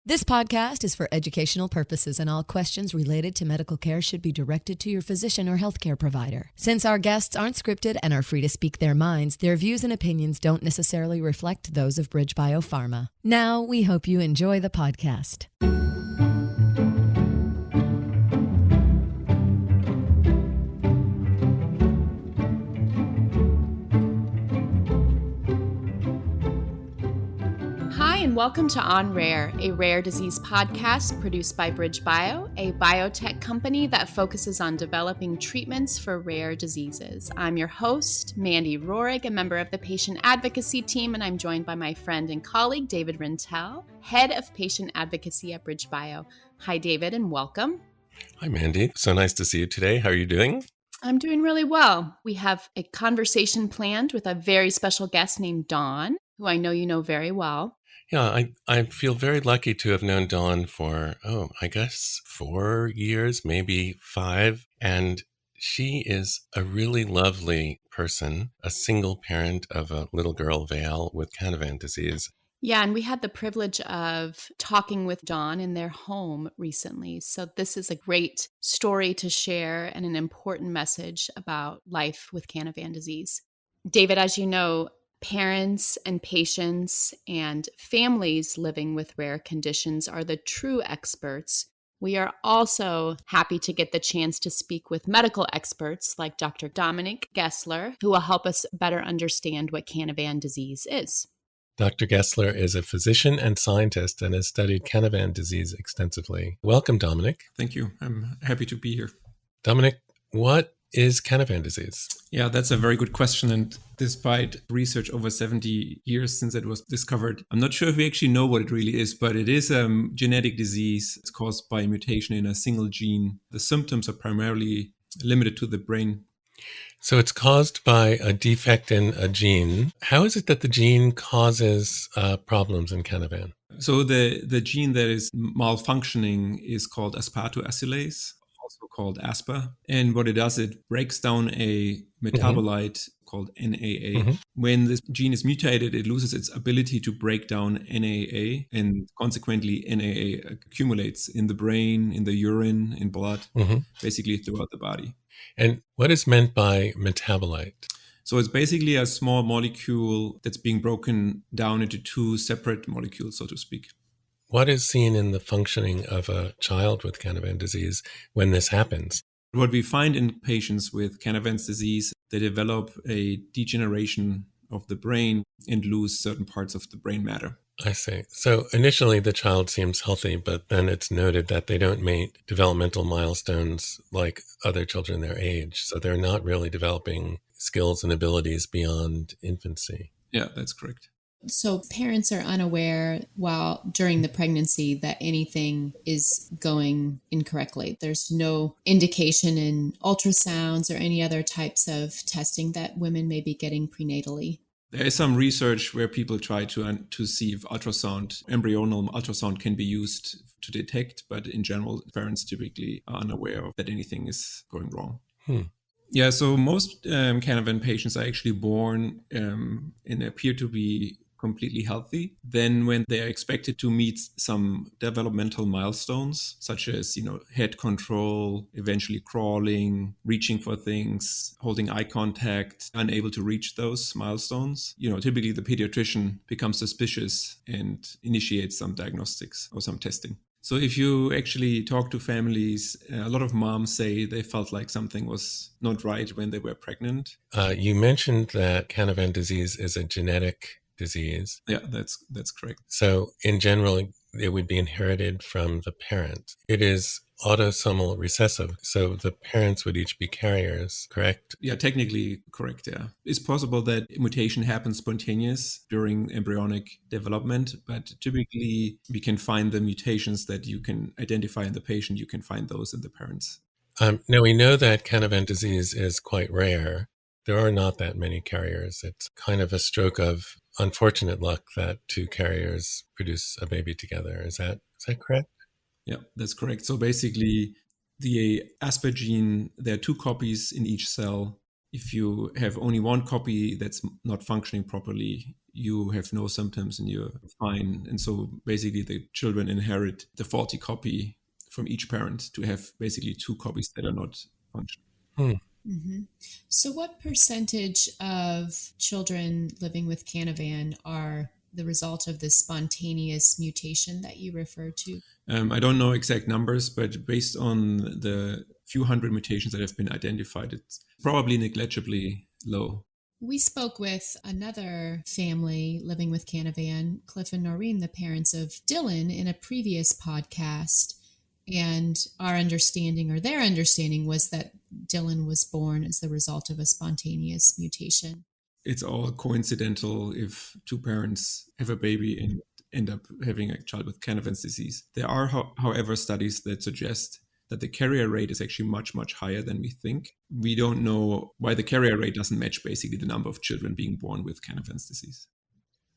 This podcast is for educational purposes, and all questions related to medical care should be directed to your physician or healthcare provider. Since our guests aren't scripted and are free to speak their minds, their views and opinions don't necessarily reflect those of BridgeBio Pharma. Now, we hope you enjoy the podcast. And welcome to On Rare, a rare disease podcast produced by BridgeBio, a biotech company that focuses on developing treatments for rare diseases. I'm your host, Mandy Rohrig, a member of the Patient Advocacy team, and I'm joined by my friend and colleague, David Rintell, head of Patient Advocacy at BridgeBio. Hi, David, and welcome. Hi, Mandy. So nice to see you today. How are you doing? I'm doing really well. We have a conversation planned with a very special guest named Dawn, who I know you know very well. Yeah, I feel very lucky to have known Dawn for, I guess 4 years, maybe 5. And she is a really lovely person, a single parent of a little girl, Vale, with Canavan Disease. Yeah, and we had the privilege of talking with Dawn in their home recently. So this is a great story to share and an important message about life with Canavan disease. David, as you know, parents and patients and families living with rare conditions are the true experts. We are also happy to get the chance to speak with medical experts like Dr. Dominic Gessler, who will help us better understand what Canavan disease is. Dr. Gessler is a physician and scientist and has studied Canavan disease extensively. Welcome, Dominic. Thank you. I'm happy to be here. Dominic, what is Canavan disease? Yeah, that's a very good question. And despite research over 70 years since it was discovered, I'm not sure if we actually know what it really is, but it is a genetic disease. It's caused by a mutation in a single gene. The symptoms are primarily limited to the brain. So it's caused by a defect in a gene. How is it that the gene causes problems in Canavan? So the gene that is malfunctioning is called aspartoacylase, also called ASPA. And what it does, it breaks down a metabolite called NAA. When this gene is mutated, it loses its ability to break down NAA, and consequently NAA accumulates in the brain, in the urine, in blood, basically throughout the body. And what is meant by metabolite? So it's basically a small molecule that's being broken down into two separate molecules, so to speak. What is seen in the functioning of a child with Canavan disease when this happens? What we find in patients with Canavan disease, they develop a degeneration of the brain and lose certain parts of the brain matter. I see. So initially the child seems healthy, but then it's noted that they don't meet developmental milestones like other children their age. So they're not really developing skills and abilities beyond infancy. Yeah, that's correct. So parents are unaware during the pregnancy that anything is going incorrectly. There's no indication in ultrasounds or any other types of testing that women may be getting prenatally. There is some research where people try to see if embryonal ultrasound can be used to detect, but in general, parents typically are unaware of that anything is going wrong. Yeah, so most Canavan patients are actually born and appear to be completely healthy. Then when they are expected to meet some developmental milestones, such as, head control, eventually crawling, reaching for things, holding eye contact, unable to reach those milestones, typically the pediatrician becomes suspicious and initiates some diagnostics or some testing. So if you actually talk to families, a lot of moms say they felt like something was not right when they were pregnant. You mentioned that Canavan disease is a genetic disease. Yeah, that's correct. So in general, it would be inherited from the parent. It is autosomal recessive, so the parents would each be carriers, correct? Yeah, technically correct, yeah. It's possible that mutation happens spontaneous during embryonic development, but typically we can find the mutations that you can identify in the patient, you can find those in the parents. Now we know that Canavan disease is quite rare. There are not that many carriers. It's kind of a stroke of unfortunate luck that two carriers produce a baby together. Is that correct? Yeah, that's correct. So basically, the ASPA gene, there are two copies in each cell. If you have only one copy that's not functioning properly, you have no symptoms and you're fine. And so basically the children inherit the faulty copy from each parent to have basically two copies that are not functional. Mm-hmm. So what percentage of children living with Canavan are the result of this spontaneous mutation that you refer to? I don't know exact numbers, but based on the few hundred mutations that have been identified, it's probably negligibly low. We spoke with another family living with Canavan, Cliff and Noreen, the parents of Dylan, in a previous podcast. And our understanding, or their understanding, was that Dylan was born as the result of a spontaneous mutation. It's all coincidental if two parents have a baby and end up having a child with Canavan disease. There are, however, studies that suggest that the carrier rate is actually much, much higher than we think. We don't know why the carrier rate doesn't match basically the number of children being born with Canavan disease.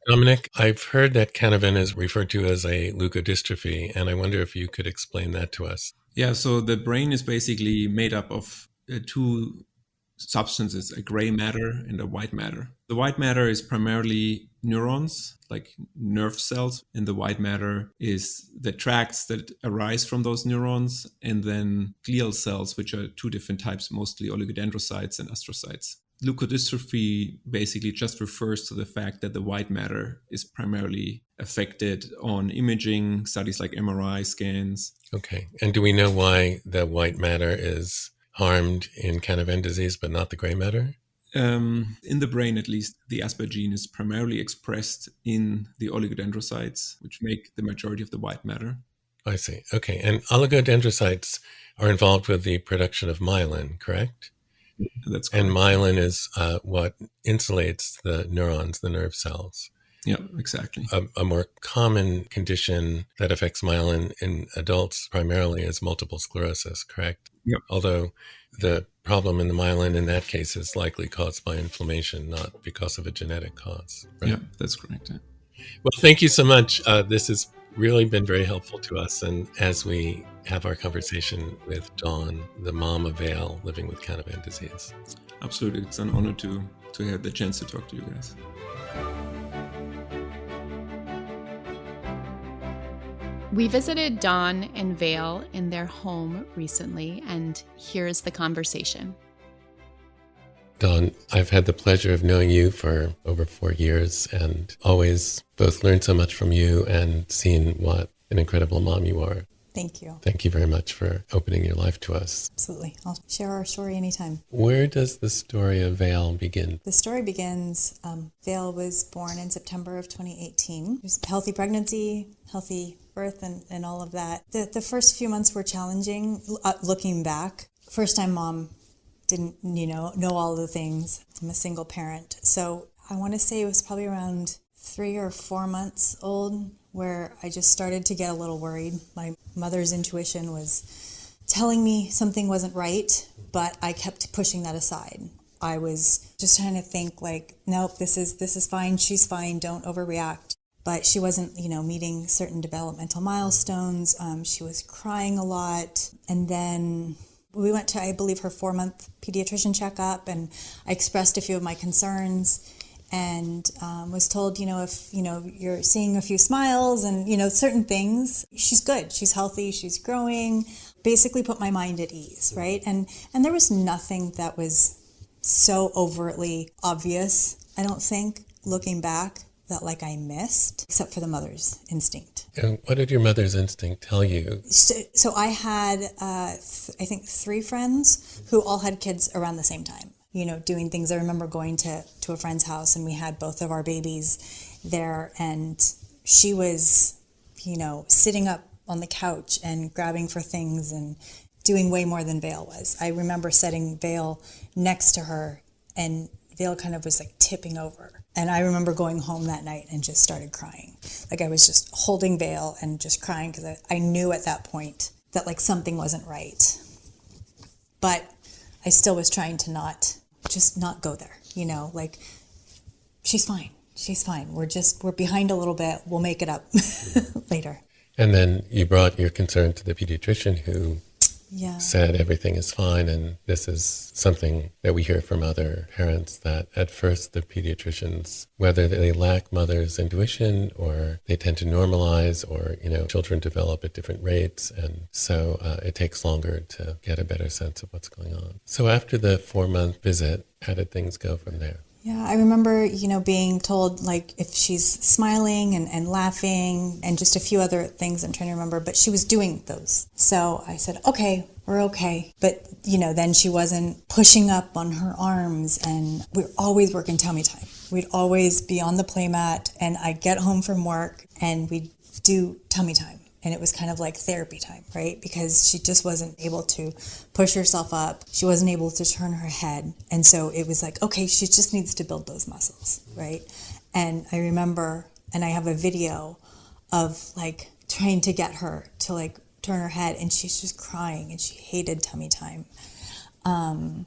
Dominic, I've heard that Canavan is referred to as a leukodystrophy, and I wonder if you could explain that to us. Yeah, so the brain is basically made up of two substances, a gray matter and a white matter. The white matter is primarily neurons, like nerve cells, and the white matter is the tracts that arise from those neurons, and then glial cells, which are two different types, mostly oligodendrocytes and astrocytes. Leukodystrophy basically just refers to the fact that the white matter is primarily affected on imaging, studies like MRI scans. Okay. And do we know why the white matter is harmed in Canavan disease, but not the gray matter? In the brain, at least, the Asper gene is primarily expressed in the oligodendrocytes, which make the majority of the white matter. I see. Okay. And oligodendrocytes are involved with the production of myelin, correct? That's correct. And myelin is what insulates the neurons, the nerve cells. Yeah, exactly. A more common condition that affects myelin in adults primarily is multiple sclerosis, correct? Yep. Although the problem in the myelin in that case is likely caused by inflammation, not because of a genetic cause. Right? Yeah, that's correct. Yeah. Well, thank you so much. This has really been very helpful to us. And as we have our conversation with Dawn, the mom of Vale living with Canavan disease. Absolutely. It's an honor to have the chance to talk to you guys. We visited Dawn and Vale in their home recently, and here's the conversation. Dawn, I've had the pleasure of knowing you for over 4 years and always both learned so much from you and seen what an incredible mom you are. Thank you. Thank you very much for opening your life to us. Absolutely. I'll share our story anytime. Where does the story of Vale begin? The story begins, Vale was born in September of 2018. It was a healthy pregnancy, healthy birth, and all of that. The first few months were challenging, looking back. First time mom didn't, know all the things. I'm a single parent. So I want to say it was probably around 3 or 4 months old where I just started to get a little worried. My mother's intuition was telling me something wasn't right, but I kept pushing that aside. I was just trying to think like, nope, this is fine. She's fine. Don't overreact. But she wasn't, meeting certain developmental milestones. She was crying a lot. And then we went to, I believe, her 4-month pediatrician checkup, and I expressed a few of my concerns and was told, if, you're seeing a few smiles and, certain things, she's good, she's healthy, she's growing, basically put my mind at ease, right? And there was nothing that was so overtly obvious, I don't think, looking back, that I missed, except for the mother's instinct. And what did your mother's instinct tell you? So I had, I think, 3 friends who all had kids around the same time, doing things. I remember going to a friend's house and we had both of our babies there, and she was, sitting up on the couch and grabbing for things and doing way more than Vale was. I remember setting Vale next to her, and Vale kind of was tipping over. And I remember going home that night and just started crying. I was just holding Vale and just crying because I knew at that point that something wasn't right. But I still was trying to not go there, she's fine. She's fine. We're behind a little bit. We'll make it up later. And then you brought your concern to the pediatrician who said everything is fine. And this is something that we hear from other parents, that at first the pediatricians, whether they lack mother's intuition or they tend to normalize, or, children develop at different rates. And so it takes longer to get a better sense of what's going on. So after the 4-month visit, how did things go from there? Yeah, I remember, being told, like, if she's smiling and laughing and just a few other things I'm trying to remember, but she was doing those. So I said, okay, we're okay. But, then she wasn't pushing up on her arms, and we were always working tummy time. We'd always be on the playmat, and I'd get home from work and we'd do tummy time. And it was kind of like therapy time, right? Because she just wasn't able to push herself up. She wasn't able to turn her head. And so it was like, okay, she just needs to build those muscles, right? And I remember, and I have a video of like trying to get her to like turn her head, and she's just crying, and she hated tummy time. And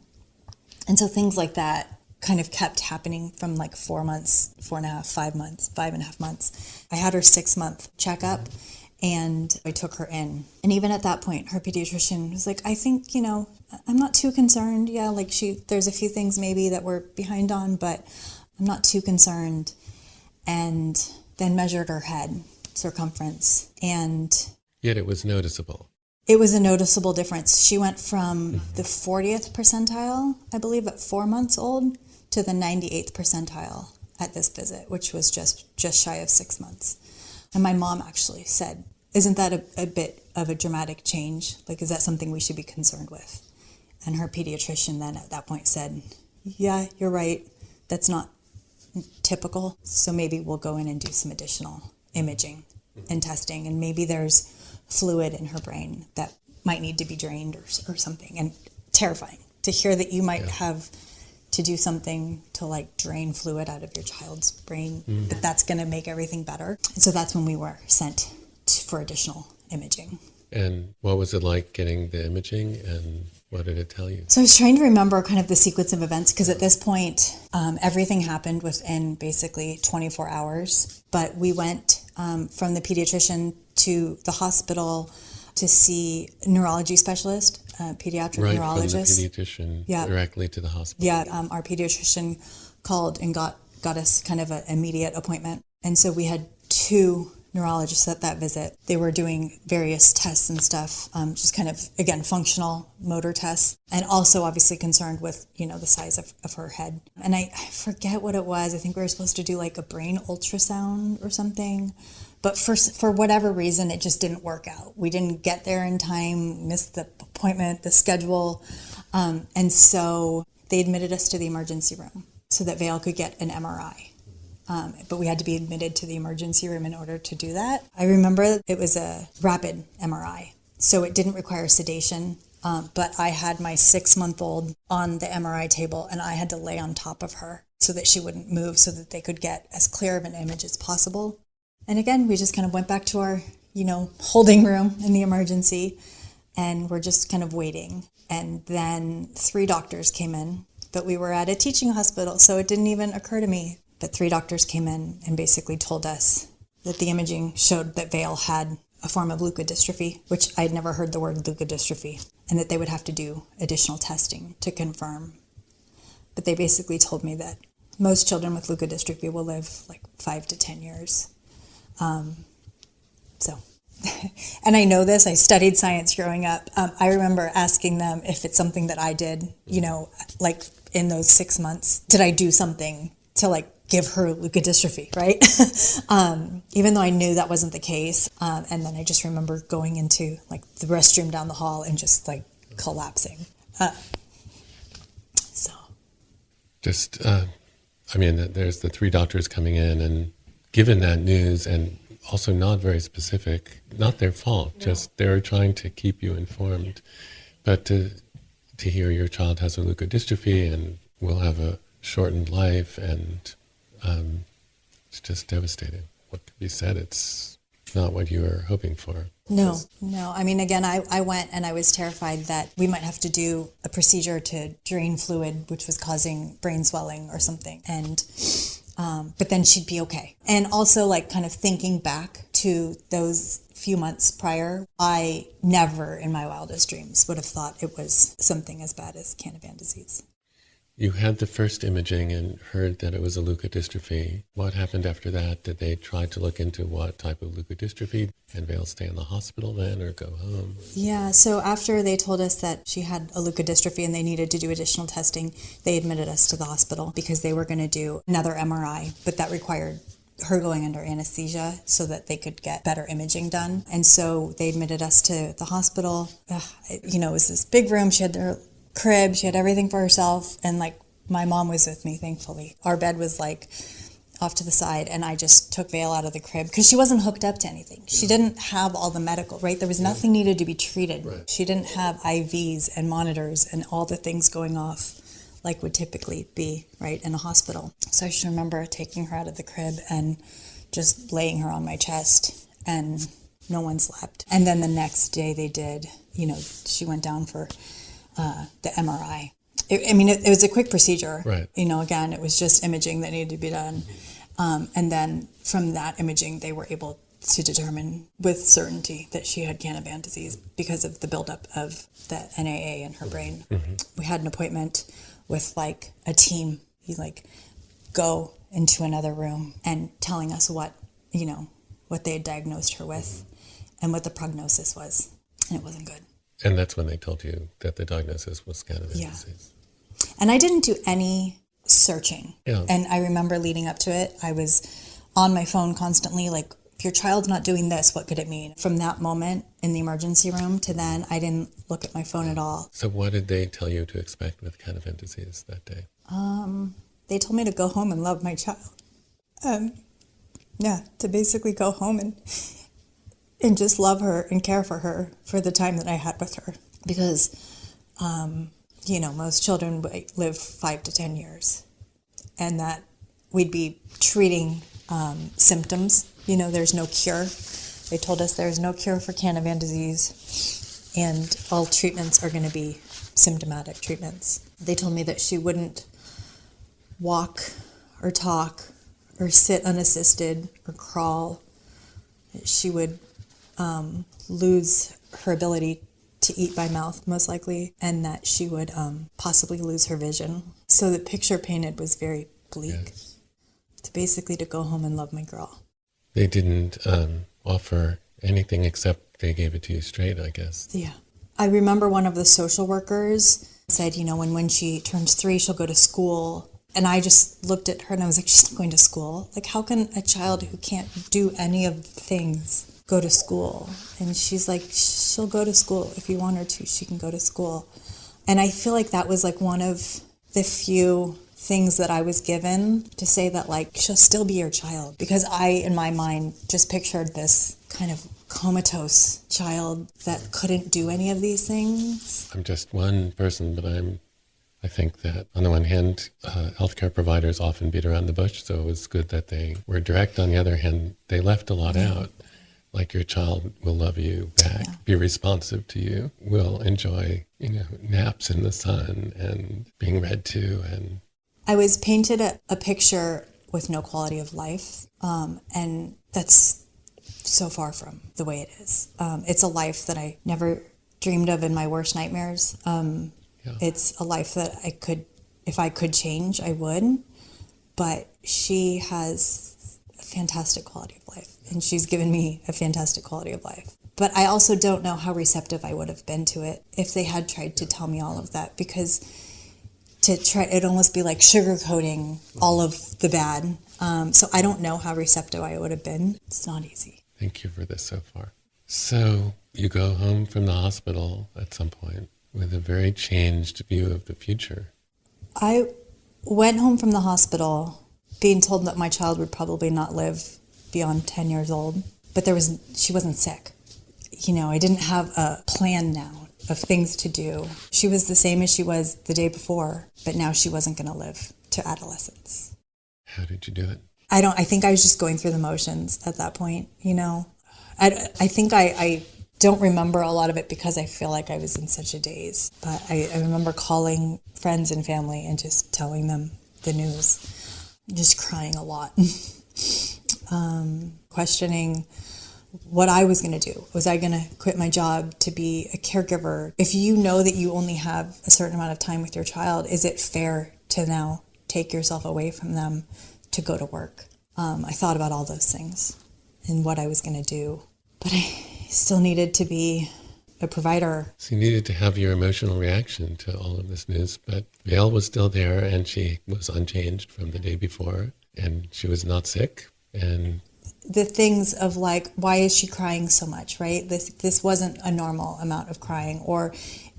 so things like that kind of kept happening from like 4 months, 4.5, 5 months, 5.5 months. I had her 6-month checkup. And I took her in. And even at that point, her pediatrician was like, I think, I'm not too concerned. Yeah, like there's a few things maybe that we're behind on, but I'm not too concerned. And then measured her head circumference. And yet it was noticeable. It was a noticeable difference. She went from the 40th percentile, I believe, at 4 months old, to the 98th percentile at this visit, which was just shy of 6 months. And my mom actually said, isn't that a bit of a dramatic change? Like, is that something we should be concerned with? And her pediatrician then at that point said, yeah, you're right. That's not typical. So maybe we'll go in and do some additional imaging and testing. And maybe there's fluid in her brain that might need to be drained or something. And terrifying to hear that you might have to do something to like drain fluid out of your child's brain, but that's going to make everything better. And so that's when we were sent for additional imaging. And what was it like getting the imaging, and what did it tell you? So I was trying to remember kind of the sequence of events, because at this point, everything happened within basically 24 hours. But we went from the pediatrician to the hospital to see a neurology specialist, pediatric neurologist. From the pediatrician directly to the hospital. Yeah, our pediatrician called and got us kind of an immediate appointment. And so we had 2 neurologists at that visit. They were doing various tests and stuff, just kind of, again, functional motor tests, and also obviously concerned with, the size of her head. And I forget what it was. I think we were supposed to do like a brain ultrasound or something. But for whatever reason, it just didn't work out. We didn't get there in time, missed the appointment, the schedule. And so they admitted us to the emergency room so that Vale could get an MRI. But we had to be admitted to the emergency room in order to do that. I remember it was a rapid MRI, so it didn't require sedation. But I had my 6-month-old on the MRI table, and I had to lay on top of her so that she wouldn't move, so that they could get as clear of an image as possible. And again, we just kind of went back to our, holding room in the emergency, and we're just kind of waiting. And then 3 doctors came in, but we were at a teaching hospital, so it didn't even occur to me. But 3 doctors came in and basically told us that the imaging showed that Vale had a form of leukodystrophy, which I'd never heard the word leukodystrophy, and that they would have to do additional testing to confirm. But they basically told me that most children with leukodystrophy will live like 5 to 10 years. And I know this, I studied science growing up. I remember asking them if it's something that I did, like in those 6 months, did I do something to like give her leukodystrophy, right? Even though I knew that wasn't the case. And then I just remember going into like the restroom down the hall and just like collapsing. There's the 3 doctors coming in, and given that news, and also not very specific, not their fault, just they're trying to keep you informed. But to hear your child has a leukodystrophy and will have a shortened life, and it's just devastating. What could be said? It's not what you were hoping for. No. Again, I went and I was terrified that we might have to do a procedure to drain fluid, which was causing brain swelling or something. And but then she'd be okay. And also like kind of thinking back to those few months prior, I never in my wildest dreams would have thought it was something as bad as Canavan disease. You had the first imaging and heard that it was a leukodystrophy. What happened after that? Did they try to look into what type of leukodystrophy? And Vayle stay in the hospital then or go home? Yeah, so after they told us that she had a leukodystrophy and they needed to do additional testing, they admitted us to the hospital because they were going to do another MRI, but that required her going under anesthesia so that they could get better imaging done. And so they admitted us to the hospital. It was this big room. She had their crib, she had everything for herself, and like my mom was with me, thankfully. Our bed was like off to the side, and I just took Vayle out of the crib because she wasn't hooked up to anything. She didn't have all the medical, right? There was nothing needed to be treated. Right. She didn't have IVs and monitors and all the things going off like would typically be, right, in a hospital. So I just remember taking her out of the crib and just laying her on my chest, and no one slept. And then the next day they did, she went down for the MRI. It was a quick procedure. Right. Again, it was just imaging that needed to be done. And then from that imaging, they were able to determine with certainty that she had Canavan disease because of the buildup of the NAA in her brain. Mm-hmm. We had an appointment with like a team. You go into another room and telling us what they had diagnosed her with and what the prognosis was. And it wasn't good. And that's when they told you that the diagnosis was Canavan disease. And I didn't do any searching. Yeah. And I remember leading up to it, I was on my phone constantly, like, if your child's not doing this, what could it mean? From that moment in the emergency room to then, I didn't look at my phone at all. So what did they tell you to expect with Canavan disease that day? They told me to go home and love my child. To basically go home and just love her and care for her for the time that I had with her. Because, most children live 5 to 10 years. And that we'd be treating symptoms. There's no cure. They told us there's no cure for Canavan disease. And all treatments are going to be symptomatic treatments. They told me that she wouldn't walk or talk or sit unassisted or crawl. She would lose her ability to eat by mouth, most likely, and that she would possibly lose her vision. So the picture painted was very bleak. Yes. To go home and love my girl. They didn't offer anything except they gave it to you straight, I guess. Yeah. I remember one of the social workers said, when she turns 3, she'll go to school. And I just looked at her and I was like, she's not going to school. Like, how can a child who can't do any of the things go to school? And she's like, she'll go to school. If you want her to, she can go to school. And I feel like that was like one of the few things that I was given to say that, like, she'll still be your child. Because I, in my mind, just pictured this kind of comatose child that couldn't do any of these things. I'm just one person, but I think that on the one hand, healthcare providers often beat around the bush, so it was good that they were direct. On the other hand, they left a lot out. Like, your child will love you back, be responsive to you, will enjoy, naps in the sun and being read to. And I was painted a picture with no quality of life, and that's so far from the way it is. It's a life that I never dreamed of in my worst nightmares. It's a life that if I could change, I would. But she has a fantastic quality of life, and she's given me a fantastic quality of life. But I also don't know how receptive I would have been to it if they had tried to tell me all of that, because it'd almost be like sugarcoating all of the bad. So I don't know how receptive I would have been. It's not easy. Thank you for this so far. So you go home from the hospital at some point with a very changed view of the future. I went home from the hospital being told that my child would probably not live beyond 10 years old, but she wasn't sick. I didn't have a plan now of things to do. She was the same as she was the day before, but now she wasn't going to live to adolescence. How did you do it? I think I was just going through the motions at that point, I think I don't remember a lot of it because I feel like I was in such a daze. But I remember calling friends and family and just telling them the news, just crying a lot, questioning what I was going to do. Was I going to quit my job to be a caregiver? If you know that you only have a certain amount of time with your child, is it fair to now take yourself away from them to go to work? I thought about all those things and what I was going to do, but I still needed to be a provider. So you needed to have your emotional reaction to all of this news, but Vayle was still there and she was unchanged from the day before and she was not sick. And the things of like, why is she crying so much, right? This wasn't a normal amount of crying, or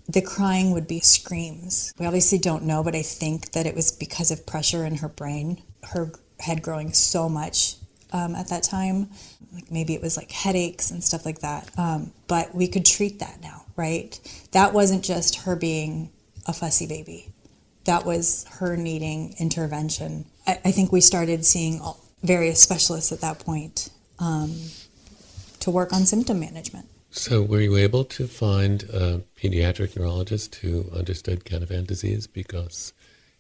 the crying would be screams. We obviously don't know, but I think that it was because of pressure in her brain, her head growing so much at that time. Like maybe it was like headaches and stuff like that. But we could treat that now, right? That wasn't just her being a fussy baby. That was her needing intervention. I think we started seeing various specialists at that point to work on symptom management. So were you able to find a pediatric neurologist who understood Canavan disease? Because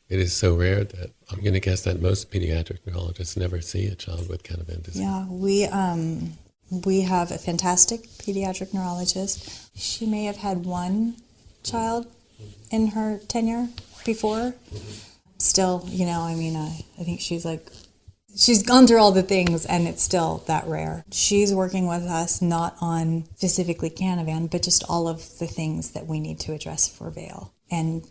it is so rare that I'm going to guess that most pediatric neurologists never see a child with Canavan disease. Yeah, we have a fantastic pediatric neurologist. She may have had one child in her tenure before. Still, I think she's gone through all the things and it's still that rare. She's working with us not on specifically Canavan, but just all of the things that we need to address for Vayle. And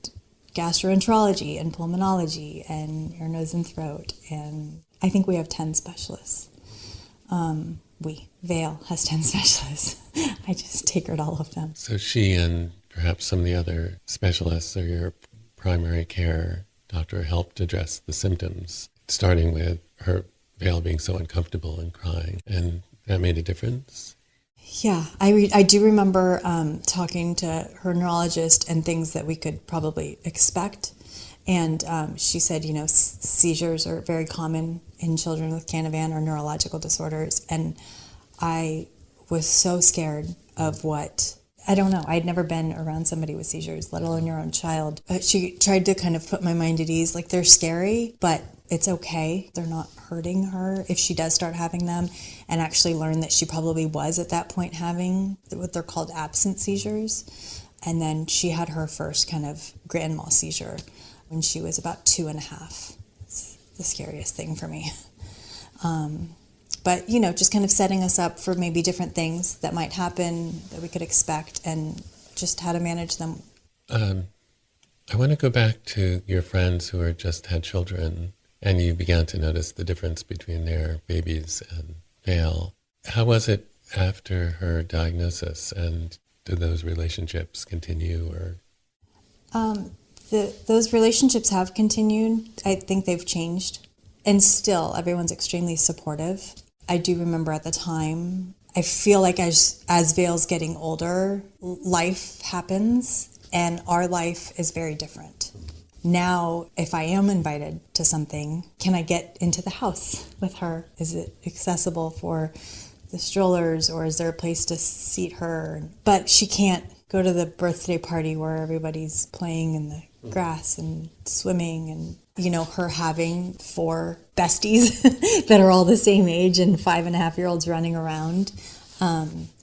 gastroenterology and pulmonology and ear, nose, and throat. And I think we have 10 specialists. Vayle has 10 specialists. I just take her to all of them. So she and perhaps some of the other specialists or your primary care doctor helped address the symptoms, starting with her Vayle being so uncomfortable and crying, and that made a difference? Yeah, I do remember talking to her neurologist and things that we could probably expect. And she said, seizures are very common in children with Canavan or neurological disorders. And I was so scared of I don't know. I'd never been around somebody with seizures, let alone your own child. She tried to kind of put my mind at ease. Like, they're scary, but it's okay. They're not hurting her if she does start having them, and actually learned that she probably was at that point having what they're called absent seizures. And then she had her first kind of grand mal seizure when she was about 2.5. It's the scariest thing for me. But, just kind of setting us up for maybe different things that might happen that we could expect and just how to manage them. I want to go back to your friends who had just had children and you began to notice the difference between their babies and Vayle. How was it after her diagnosis, and do those relationships continue? Or those relationships have continued. I think they've changed. And still, everyone's extremely supportive. I do remember at the time, I feel like as Vayle's getting older, life happens, and our life is very different. Now, if I am invited to something, can I get into the house with her? Is it accessible for the strollers, or is there a place to seat her? But she can't go to the birthday party where everybody's playing in the grass and swimming, and her having 4 besties that are all the same age and 5.5-year-olds running around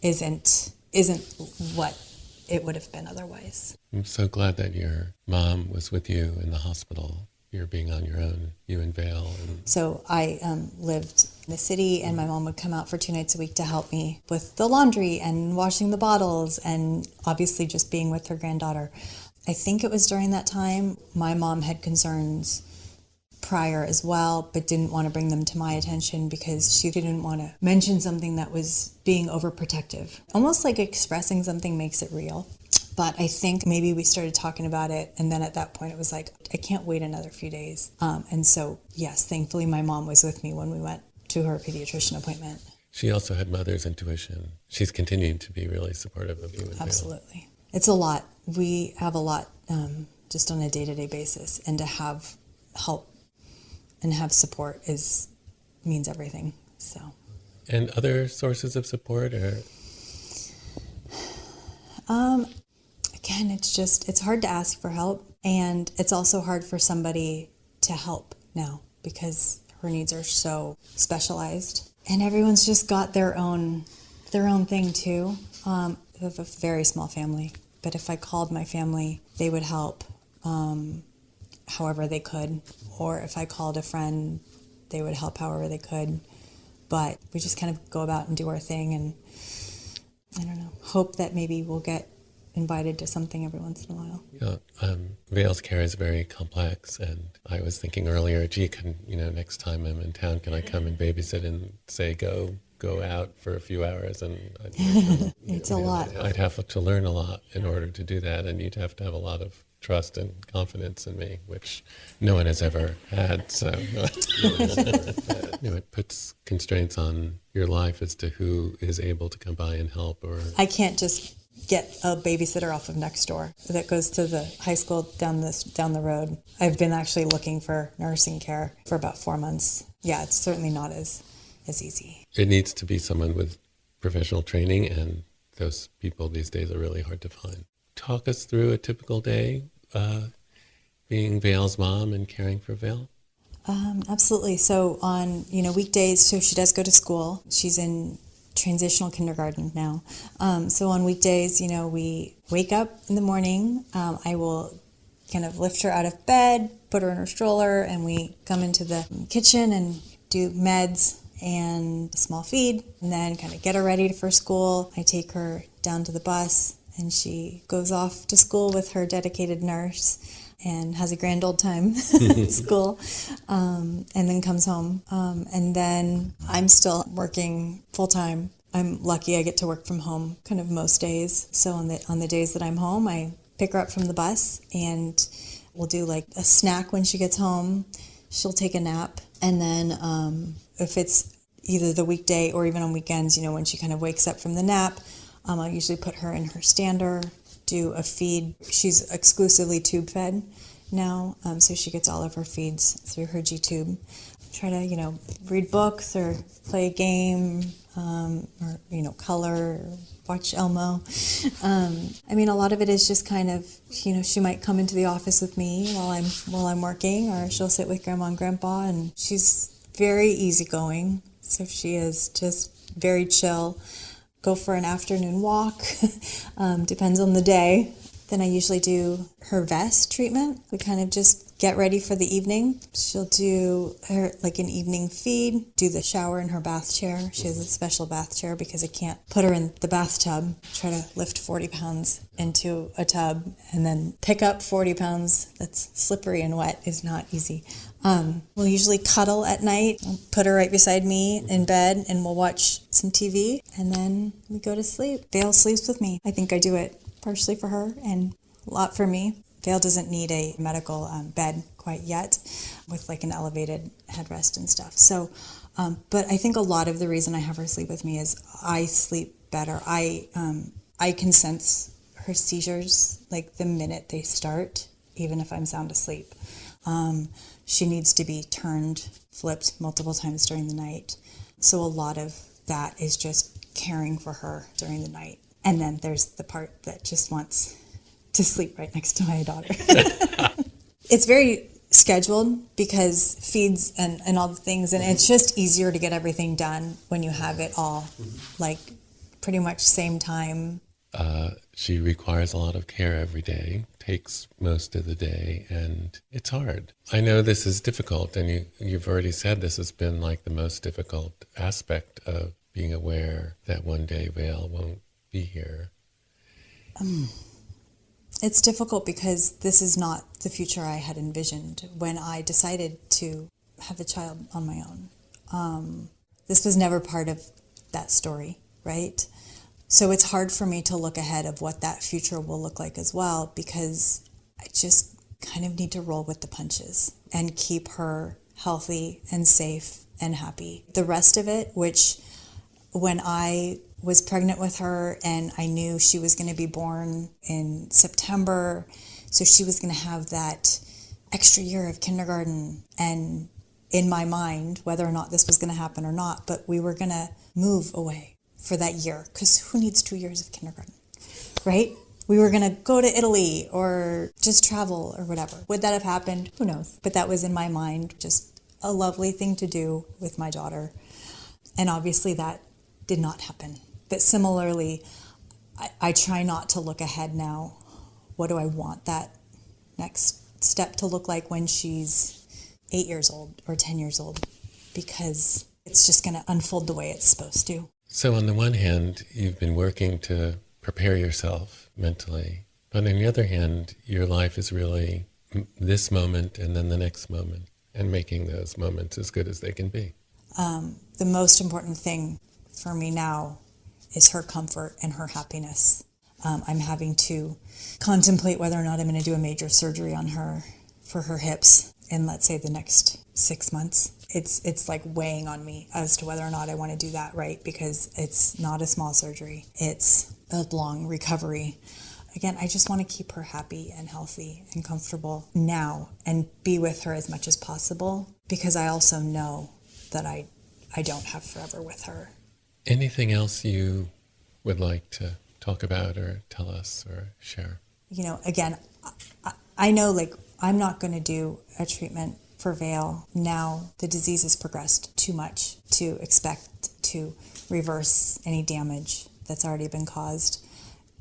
isn't what it would have been otherwise. I'm so glad that your mom was with you in the hospital. You're being on your own, you and Vayle. So I lived in the city, and my mom would come out for 2 nights a week to help me with the laundry and washing the bottles, and obviously just being with her granddaughter. I think it was during that time my mom had concerns prior as well, but didn't want to bring them to my attention because she didn't want to mention something that was being overprotective. Almost like expressing something makes it real. But I think maybe we started talking about it, and then at that point it was like, I can't wait another few days. And so, yes, thankfully my mom was with me when we went to her pediatrician appointment. She also had mother's intuition. She's continuing to be really supportive of you and Vayle. Absolutely. It's a lot. We have a lot just on a day-to-day basis, and to have help and have support means everything. So. And other sources of support? Again, it's hard to ask for help, and it's also hard for somebody to help now because her needs are so specialized, and everyone's just got their own their own thing too. I have a very small family, but if I called my family, they would help however they could. Or if I called a friend, they would help however they could. But we just kind of go about and do our thing, and I don't know, hope that maybe we'll get invited to something every once in a while. Yeah, Vale's care is very complex, and I was thinking earlier, gee, next time I'm in town, can I come and babysit and say go out for a few hours? And It's a lot. I'd have to learn a lot in order to do that, and you'd have to have a lot of trust and confidence in me, which no one has ever had. So it puts constraints on your life as to who is able to come by and help. Or I can't just get a babysitter off of next door that goes to the high school down the road. I've been actually looking for nursing care for about 4 months. Yeah, it's certainly not as easy. It needs to be someone with professional training, and those people these days are really hard to find. Talk us through a typical day being Vale's mom and caring for Vale. Absolutely. So on weekdays, so she does go to school. She's in transitional kindergarten now. So on weekdays, we wake up in the morning. I will kind of lift her out of bed, put her in her stroller, and we come into the kitchen and do meds and a small feed, and then kind of get her ready for school. I take her down to the bus, and she goes off to school with her dedicated nurse and has a grand old time at school, and then comes home. And then I'm still working full-time. I'm lucky I get to work from home kind of most days. So on the days that I'm home, I pick her up from the bus, and we'll do like a snack when she gets home. She'll take a nap. And then if it's either the weekday or even on weekends, when she kind of wakes up from the nap, I'll usually put her in her stander, do a feed. She's exclusively tube fed now, so she gets all of her feeds through her G-tube. Try to, read books or play a game, or, color, or watch Elmo. A lot of it is just kind of, she might come into the office with me while I'm working, or she'll sit with Grandma and Grandpa, and she's very easygoing, so she is just very chill. Go for an afternoon walk, depends on the day. Then I usually do her vest treatment. We kind of just get ready for the evening. She'll do her like an evening feed, do the shower in her bath chair. She has a special bath chair because I can't put her in the bathtub. Try to lift 40 pounds into a tub and then pick up 40 pounds that's slippery and wet is not easy. We'll usually cuddle at night. I'll put her right beside me in bed, and we'll watch some TV, and then we go to sleep. Vale sleeps with me. I think I do it partially for her and a lot for me. Vale doesn't need a medical bed quite yet with like an elevated headrest and stuff. So, but I think a lot of the reason I have her sleep with me is I sleep better. I can sense her seizures like the minute they start, even if I'm sound asleep. She needs to be flipped multiple times during the night. So a lot of that is just caring for her during the night. And then there's the part that just wants to sleep right next to my daughter. It's very scheduled because feeds and all the things, and it's just easier to get everything done when you have it all like pretty much same time. She requires a lot of care every day, takes most of the day, and it's hard. I know this is difficult, and you've already said this has been like the most difficult aspect of being aware that one day Vale won't be here. It's difficult because this is not the future I had envisioned when I decided to have a child on my own. This was never part of that story, right? So it's hard for me to look ahead of what that future will look like as well, because I just kind of need to roll with the punches and keep her healthy and safe and happy. The rest of it, which when I was pregnant with her and I knew she was going to be born in September, so she was going to have that extra year of kindergarten, and in my mind, whether or not this was going to happen or not, but we were going to move away for that year, because who needs 2 years of kindergarten, right? We were going to go to Italy or just travel or whatever. Would that have happened? Who knows? But that was in my mind, just a lovely thing to do with my daughter. And obviously that did not happen. But similarly, I try not to look ahead now. What do I want that next step to look like when she's 8 years old or 10 years old? Because it's just going to unfold the way it's supposed to. So on the one hand, you've been working to prepare yourself mentally. But on the other hand, your life is really this moment and then the next moment, and making those moments as good as they can be. The most important thing for me now is her comfort and her happiness. I'm having to contemplate whether or not I'm going to do a major surgery on her for her hips in, let's say, the next 6 months. It's like weighing on me as to whether or not I want to do that, right? Because it's not a small surgery. It's a long recovery. Again, I just want to keep her happy and healthy and comfortable now and be with her as much as possible, because I also know that I don't have forever with her. Anything else you would like to talk about or tell us or share? Again, I know I'm not going to do a treatment for Vayle. Now the disease has progressed too much to expect to reverse any damage that's already been caused.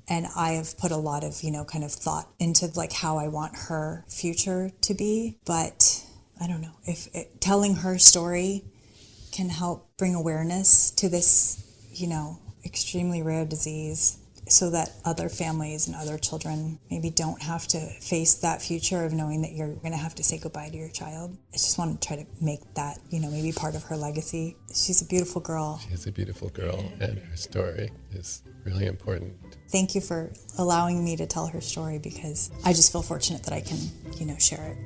And I have put a lot of, kind of thought into how I want her future to be. But I don't know if telling her story can help bring awareness to this, extremely rare disease, so that other families and other children maybe don't have to face that future of knowing that you're going to have to say goodbye to your child. I just want to try to make that, maybe part of her legacy. She's a beautiful girl. She is a beautiful girl, and her story is really important. Thank you for allowing me to tell her story, because I just feel fortunate that I can, share it.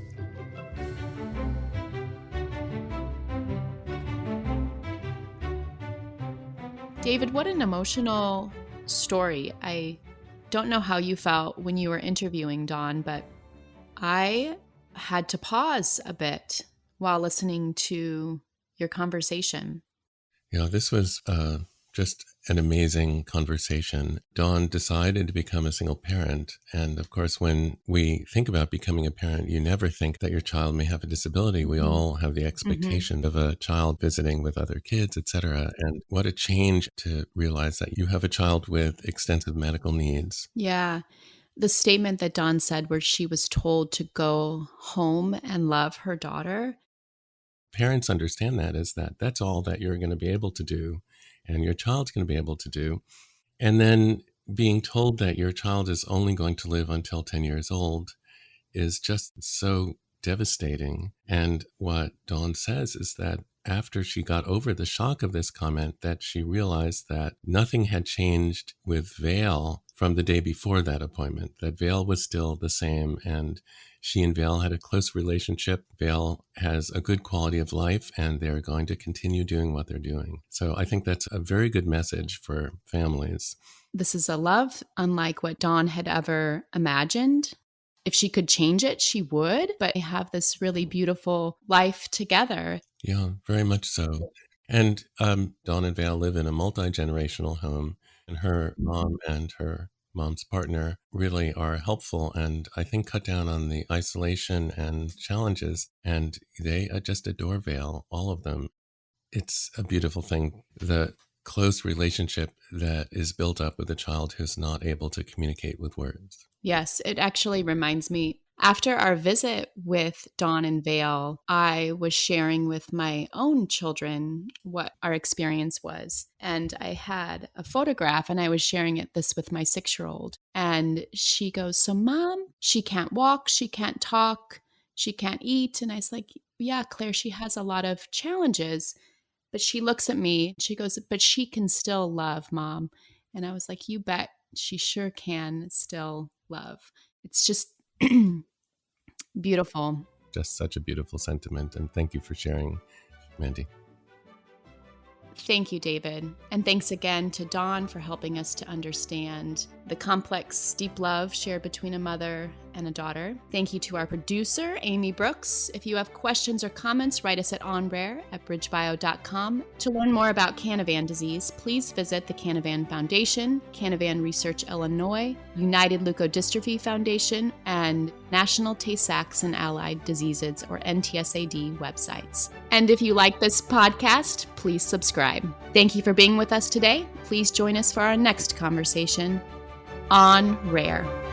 David, what an emotional story. I don't know how you felt when you were interviewing Dawn, but I had to pause a bit while listening to your conversation. This was just an amazing conversation. Dawn decided to become a single parent. And of course, when we think about becoming a parent, you never think that your child may have a disability. We all have the expectation of a child visiting with other kids, etc. And what a change to realize that you have a child with extensive medical needs. Yeah. The statement that Dawn said, where she was told to go home and love her daughter. Parents understand that's all that you're going to be able to do, and your child's going to be able to do. And then being told that your child is only going to live until 10 years old is just so devastating. And what Dawn says is that after she got over the shock of this comment, that she realized that nothing had changed with Vayle from the day before that appointment, that Vayle was still the same, and she and Vale had a close relationship. Vale has a good quality of life, and they're going to continue doing what they're doing. So I think that's a very good message for families. This is a love unlike what Dawn had ever imagined. If she could change it, she would, but they have this really beautiful life together. Yeah, very much so. And Dawn and Vale live in a multi-generational home, and her mom and her mom's partner really are helpful, and I think cut down on the isolation and challenges, and they just adore Vale, all of them. It's a beautiful thing, the close relationship that is built up with a child who's not able to communicate with words. Yes, it actually reminds me, after our visit with Dawn and Vale, I was sharing with my own children what our experience was. And I had a photograph, and I was sharing this with my 6-year-old. And she goes, "So Mom, she can't walk, she can't talk, she can't eat." And I was like, "Yeah, Claire, she has a lot of challenges." But she looks at me, she goes, "But she can still love, Mom." And I was like, "You bet she sure can still love." It's just beautiful. Just such a beautiful sentiment. And thank you for sharing, Mandy. Thank you, David. And thanks again to Dawn for helping us to understand the complex, deep love shared between a mother and a daughter. Thank you to our producer, Amy Brooks. If you have questions or comments, write us at onrare@bridgebio.com. To learn more about Canavan disease, please visit the Canavan Foundation, Canavan Research Illinois, United Leukodystrophy Foundation, and National Tay-Sachs and Allied Diseases, or NTSAD, websites. And if you like this podcast, please subscribe. Thank you for being with us today. Please join us for our next conversation on Rare.